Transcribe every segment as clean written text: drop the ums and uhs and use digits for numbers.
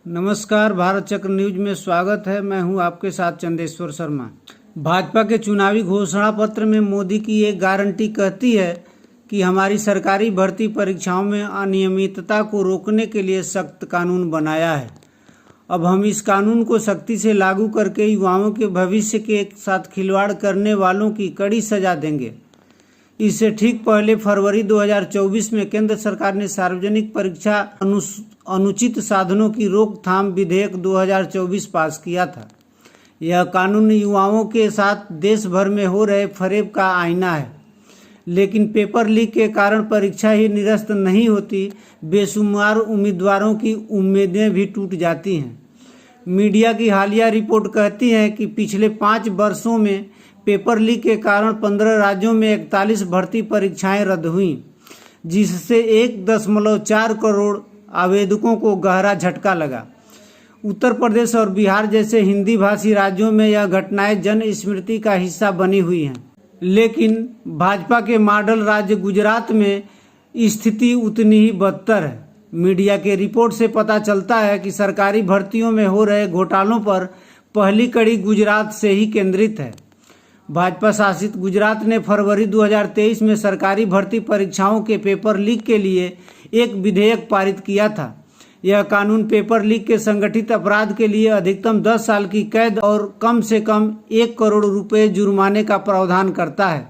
नमस्कार, भारत चक्र न्यूज में स्वागत है। मैं हूं आपके साथ चंदेश्वर शर्मा। भाजपा के चुनावी घोषणा पत्र में मोदी की एक गारंटी कहती है कि हमारी सरकारी भर्ती परीक्षाओं में अनियमितता को रोकने के लिए सख्त कानून बनाया है। अब हम इस कानून को सख्ती से लागू करके युवाओं के भविष्य के साथ खिलवाड़ करने वालों की कड़ी सजा देंगे। इससे ठीक पहले फरवरी 2024 में केंद्र सरकार ने सार्वजनिक परीक्षा अनुचित साधनों की रोकथाम विधेयक 2024 पास किया था। यह कानून युवाओं के साथ देश भर में हो रहे फरेब का आईना है, लेकिन पेपर लीक के कारण परीक्षा ही निरस्त नहीं होती, बेशुमार उम्मीदवारों की उम्मीदें भी टूट जाती हैं। मीडिया की हालिया रिपोर्ट कहती है कि पिछले 5 वर्षों में पेपर लीक के कारण 15 राज्यों में 41 भर्ती परीक्षाएं रद्द हुईं, जिससे 1.4 करोड़ आवेदकों को गहरा झटका लगा। उत्तर प्रदेश और बिहार जैसे हिंदी भाषी राज्यों में यह घटनाएं जन स्मृति का हिस्सा बनी हुई हैं, लेकिन भाजपा के मॉडल राज्य गुजरात में स्थिति उतनी ही बदतर है। मीडिया के रिपोर्ट से पता चलता है कि सरकारी भर्तियों में हो रहे घोटालों पर पहली कड़ी गुजरात से ही केंद्रित है। भाजपा शासित गुजरात ने फरवरी 2023 में सरकारी भर्ती परीक्षाओं के पेपर लीक के लिए एक विधेयक पारित किया था। यह कानून पेपर लीक के संगठित अपराध के लिए अधिकतम 10 साल की कैद और कम से कम 1 करोड़ रुपए जुर्माने का प्रावधान करता है।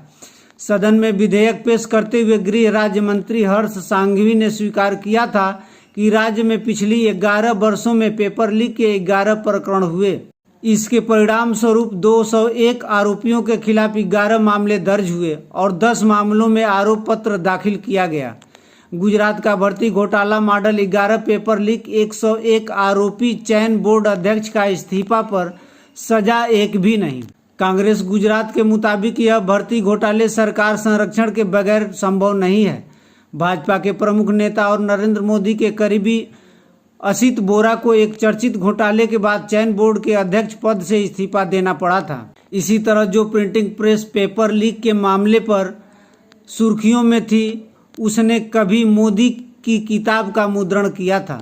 सदन में विधेयक पेश करते हुए गृह राज्य मंत्री हर्ष सांघवी ने स्वीकार किया था कि राज्य में पिछली 11 वर्षों में पेपर लीक के 11 प्रकरण हुए। इसके परिणाम स्वरूप 201 आरोपियों के खिलाफ 11 मामले दर्ज हुए और 10 मामलों में आरोप पत्र दाखिल किया गया। गुजरात का भर्ती घोटाला मॉडल 11 पेपर लीक, 101 आरोपी, चयन बोर्ड अध्यक्ष का इस्तीफा पर सजा एक भी नहीं। कांग्रेस गुजरात के मुताबिक यह भर्ती घोटाले सरकार संरक्षण के बगैर संभव नहीं है। भाजपा के प्रमुख नेता और नरेंद्र मोदी के करीबी असित बोरा को एक चर्चित घोटाले के बाद चयन बोर्ड के अध्यक्ष पद से इस्तीफा देना पड़ा था। इसी तरह जो प्रिंटिंग प्रेस पेपर लीक के मामले पर सुर्खियों में थी, उसने कभी मोदी की किताब का मुद्रण किया था।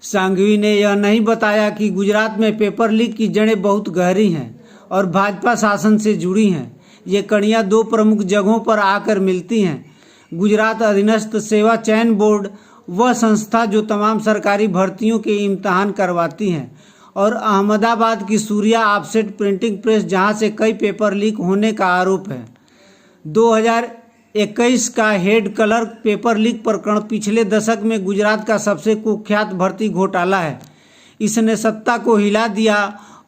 सांघवी ने यह नहीं बताया कि गुजरात में पेपर लीक की जड़ें बहुत गहरी हैं और भाजपा शासन से जुड़ी हैं। ये कड़ियाँ 2 प्रमुख जगहों पर आकर मिलती हैं। गुजरात अधीनस्थ सेवा चयन बोर्ड वह संस्था जो तमाम सरकारी भर्तियों के इम्तहान करवाती हैं, और अहमदाबाद की सूर्या ऑफसेट प्रिंटिंग प्रेस, जहां से कई पेपर लीक होने का आरोप है। 2021 का हेड क्लर्क पेपर लीक प्रकरण पिछले दशक में गुजरात का सबसे कुख्यात भर्ती घोटाला है। इसने सत्ता को हिला दिया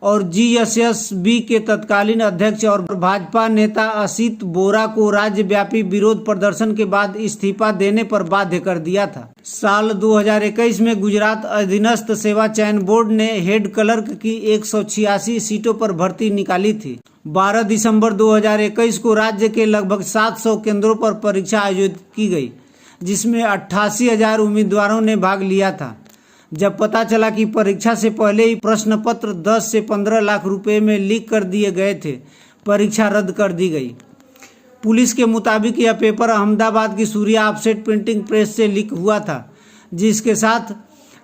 और जीएसएसबी के तत्कालीन अध्यक्ष और भाजपा नेता असित बोरा को राज्यव्यापी विरोध प्रदर्शन के बाद इस्तीफा देने पर बाध्य कर दिया था। साल 2021 में गुजरात अधीनस्थ सेवा चयन बोर्ड ने हेड क्लर्क की 186 सीटों पर भर्ती निकाली थी। 12 दिसंबर 2021 को राज्य के लगभग 700 केंद्रों पर परीक्षा आयोजित की गई, जिसमें 88,000 उम्मीदवारों ने भाग लिया था। जब पता चला कि परीक्षा से पहले ही प्रश्न पत्र 10 से 15 लाख रुपए में लीक कर दिए गए थे, परीक्षा रद्द कर दी गई। पुलिस के मुताबिक यह पेपर अहमदाबाद की सूर्या ऑफसेट प्रिंटिंग प्रेस से लीक हुआ था, जिसके साथ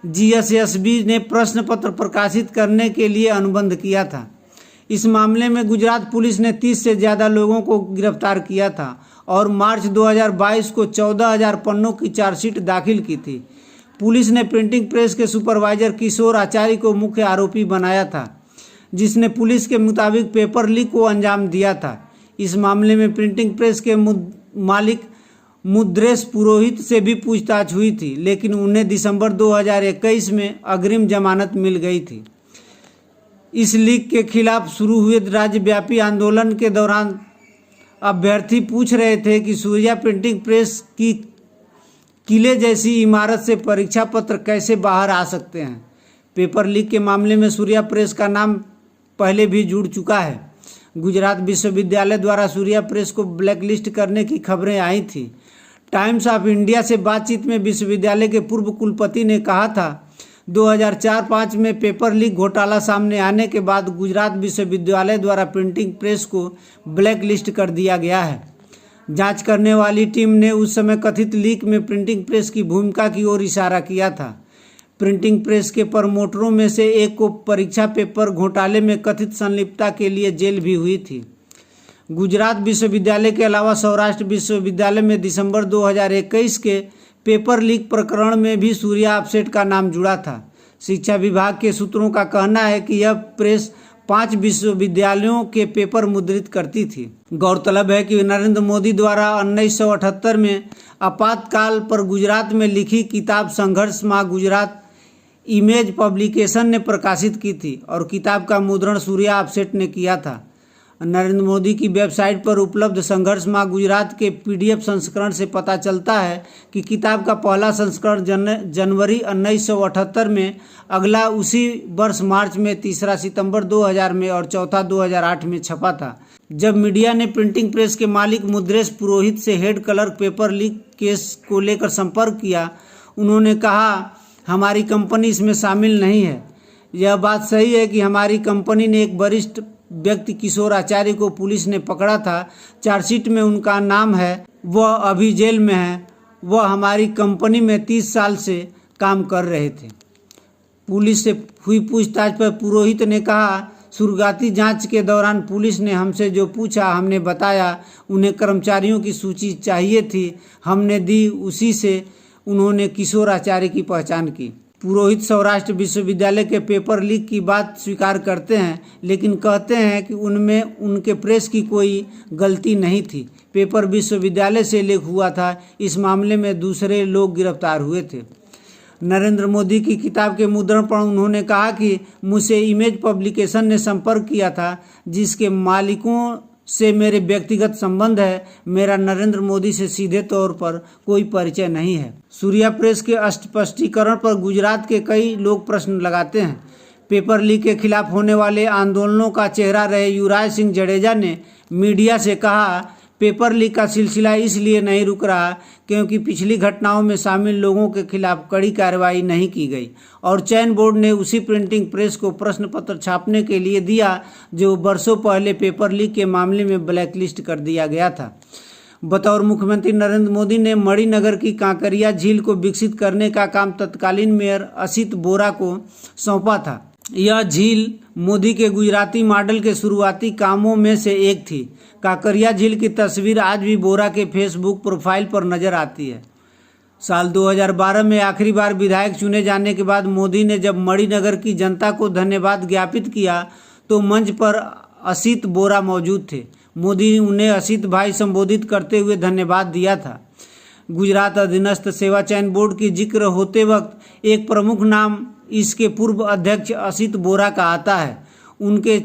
जीएसएसबी ने प्रश्न पत्र प्रकाशित करने के लिए अनुबंध किया था। इस मामले में गुजरात पुलिस ने 30 से ज़्यादा लोगों को गिरफ्तार किया था और मार्च 2022 को 14,000 पन्नों की चार्जशीट दाखिल की थी। पुलिस ने प्रिंटिंग प्रेस के सुपरवाइजर किशोर आचार्य को मुख्य आरोपी बनाया था, जिसने पुलिस के मुताबिक पेपर लीक को अंजाम दिया था। इस मामले में प्रिंटिंग प्रेस के मालिक मुद्रेश पुरोहित से भी पूछताछ हुई थी, लेकिन उन्हें दिसंबर 2021 में अग्रिम जमानत मिल गई थी। इस लीक के खिलाफ शुरू हुए राज्यव्यापी आंदोलन के दौरान अभ्यर्थी पूछ रहे थे कि सूर्या प्रिंटिंग प्रेस की किले जैसी इमारत से परीक्षा पत्र कैसे बाहर आ सकते हैं। पेपर लीक के मामले में सूर्या प्रेस का नाम पहले भी जुड़ चुका है। गुजरात विश्वविद्यालय द्वारा सूर्या प्रेस को ब्लैकलिस्ट करने की खबरें आई थी। टाइम्स ऑफ इंडिया से बातचीत में विश्वविद्यालय के पूर्व कुलपति ने कहा था, 2004-05 में पेपर लीक घोटाला सामने आने के बाद गुजरात विश्वविद्यालय द्वारा प्रिंटिंग प्रेस को ब्लैकलिस्ट कर दिया गया है। जांच करने वाली टीम ने उस समय कथित लीक में प्रिंटिंग प्रेस की भूमिका की ओर इशारा किया था। प्रिंटिंग प्रेस के प्रमोटरों में से एक को परीक्षा पेपर घोटाले में कथित संलिप्तता के लिए जेल भी हुई थी। गुजरात विश्वविद्यालय के अलावा सौराष्ट्र विश्वविद्यालय में दिसंबर 2021 के पेपर लीक प्रकरण में भी सूर्या अपसेट का नाम जुड़ा था। शिक्षा विभाग के सूत्रों का कहना है कि यह प्रेस 5 विश्वविद्यालयों के पेपर मुद्रित करती थी। गौरतलब है कि नरेंद्र मोदी द्वारा 1978 में आपातकाल पर गुजरात में लिखी किताब संघर्ष मां गुजरात इमेज पब्लिकेशन ने प्रकाशित की थी और किताब का मुद्रण सूर्या अपसेट ने किया था। नरेंद्र मोदी की वेबसाइट पर उपलब्ध संघर्ष मां गुजरात के PDF संस्करण से पता चलता है कि किताब का पहला संस्करण जनवरी 1978 में, अगला उसी वर्ष मार्च में, तीसरा सितंबर 2000 में और चौथा 2008 में छपा था। जब मीडिया ने प्रिंटिंग प्रेस के मालिक मुद्रेश पुरोहित से head colour paper leak case को लेकर संपर्क किया, उन्होंने कहा, हमारी कंपनी इसमें शामिल नहीं है। यह बात सही है कि हमारी कंपनी ने एक वरिष्ठ व्यक्ति किशोर आचार्य को पुलिस ने पकड़ा था। चार्जशीट में उनका नाम है, वह अभी जेल में है। वह हमारी कंपनी में 30 साल से काम कर रहे थे। पुलिस से हुई पूछताछ पर पुरोहित ने कहा, शुरुआती जांच के दौरान पुलिस ने हमसे जो पूछा हमने बताया। उन्हें कर्मचारियों की सूची चाहिए थी, हमने दी, उसी से उन्होंने किशोर आचार्य की पहचान की। पुरोहित सौराष्ट्र विश्वविद्यालय के पेपर लीक की बात स्वीकार करते हैं, लेकिन कहते हैं कि उनमें उनके प्रेस की कोई गलती नहीं थी। पेपर विश्वविद्यालय से लीक हुआ था। इस मामले में दूसरे लोग गिरफ्तार हुए थे। नरेंद्र मोदी की किताब के मुद्रण पर उन्होंने कहा कि मुझसे इमेज पब्लिकेशन ने संपर्क किया था, जिसके मालिकों से मेरे व्यक्तिगत संबंध है। मेरा नरेंद्र मोदी से सीधे तौर पर कोई परिचय नहीं है। सूर्या प्रेस के स्पष्टीकरण पर गुजरात के कई लोग प्रश्न लगाते हैं। पेपर लीक के खिलाफ होने वाले आंदोलनों का चेहरा रहे युवराज सिंह जडेजा ने मीडिया से कहा, पेपर लीक का सिलसिला इसलिए नहीं रुक रहा क्योंकि पिछली घटनाओं में शामिल लोगों के खिलाफ कड़ी कार्रवाई नहीं की गई और चयन बोर्ड ने उसी प्रिंटिंग प्रेस को प्रश्न पत्र छापने के लिए दिया जो वर्षों पहले पेपर लीक के मामले में ब्लैकलिस्ट कर दिया गया था। बतौर मुख्यमंत्री नरेंद्र मोदी ने मणिनगर की कांकरिया झील को विकसित करने का काम तत्कालीन मेयर असित बोरा को सौंपा था। यह झील मोदी के गुजराती मॉडल के शुरुआती कामों में से एक थी। कांकरिया झील की तस्वीर आज भी बोरा के फेसबुक प्रोफाइल पर नजर आती है। साल 2012 में आखिरी बार विधायक चुने जाने के बाद मोदी ने जब मणिनगर की जनता को धन्यवाद ज्ञापित किया तो मंच पर असित बोरा मौजूद थे। मोदी ने उन्हें असित भाई संबोधित करते हुए धन्यवाद दिया था। गुजरात अधीनस्थ सेवा चयन बोर्ड की जिक्र होते वक्त एक प्रमुख नाम इसके पूर्व अध्यक्ष असित बोरा का आता है। उनके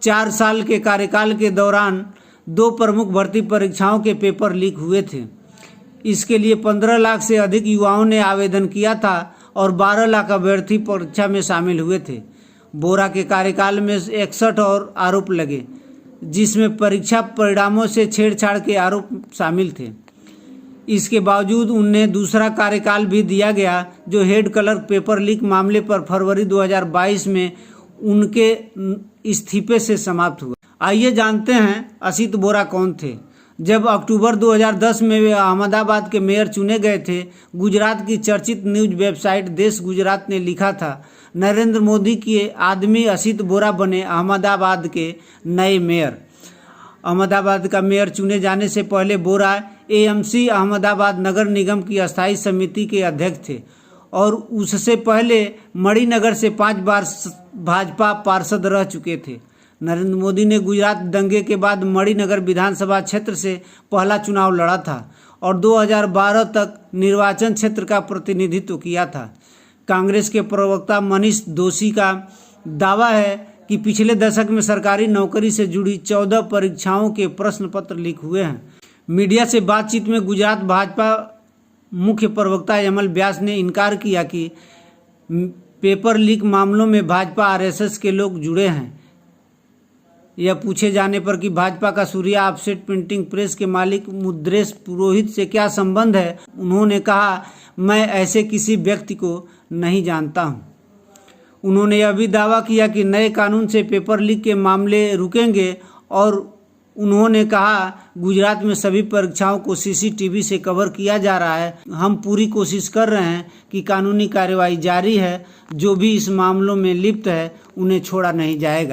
4 साल के कार्यकाल के दौरान 2 प्रमुख भर्ती परीक्षाओं के पेपर लीक हुए थे। इसके लिए 15 लाख से अधिक युवाओं ने आवेदन किया था और 12 लाख अभ्यर्थी परीक्षा में शामिल हुए थे। बोरा के कार्यकाल में 61 और आरोप लगे, जिसमें परीक्षा परिणामों से छेड़छाड़ के आरोप शामिल थे। इसके बावजूद उन्हें दूसरा कार्यकाल भी दिया गया, जो हेड कलर पेपर लीक मामले पर फरवरी 2022 में उनके इस्तीफे से समाप्त हुआ। आइए जानते हैं असित बोरा कौन थे। जब अक्टूबर 2010 में वे अहमदाबाद के मेयर चुने गए थे, गुजरात की चर्चित न्यूज वेबसाइट देश गुजरात ने लिखा था, नरेंद्र मोदी के आदमी असित बोरा बने अहमदाबाद के नए मेयर। अहमदाबाद का मेयर चुने जाने से पहले बोरा AMC अहमदाबाद नगर निगम की अस्थायी समिति के अध्यक्ष थे और उससे पहले मणिनगर से 5 बार भाजपा पार्षद रह चुके थे। नरेंद्र मोदी ने गुजरात दंगे के बाद मणिनगर विधानसभा क्षेत्र से पहला चुनाव लड़ा था और 2012 तक निर्वाचन क्षेत्र का प्रतिनिधित्व किया था। कांग्रेस के प्रवक्ता मनीष दोशी का दावा है कि पिछले दशक में सरकारी नौकरी से जुड़ी 14 परीक्षाओं के प्रश्न पत्र लीक हुए हैं। मीडिया से बातचीत में गुजरात भाजपा मुख्य प्रवक्ता यमल व्यास ने इनकार किया कि पेपर लीक मामलों में भाजपा RSS के लोग जुड़े हैं। यह पूछे जाने पर कि भाजपा का सूर्या अपसेट प्रिंटिंग प्रेस के मालिक मुद्रेश पुरोहित से क्या संबंध है, उन्होंने कहा, मैं ऐसे किसी व्यक्ति को नहीं जानता हूं। उन्होंने यह भी दावा किया कि नए कानून से पेपर लीक के मामले रुकेंगे और उन्होंने कहा, गुजरात में सभी परीक्षाओं को सीसीटीवी से कवर किया जा रहा है। हम पूरी कोशिश कर रहे हैं कि कानूनी कार्रवाई जारी है। जो भी इस मामलों में लिप्त है उन्हें छोड़ा नहीं जाएगा।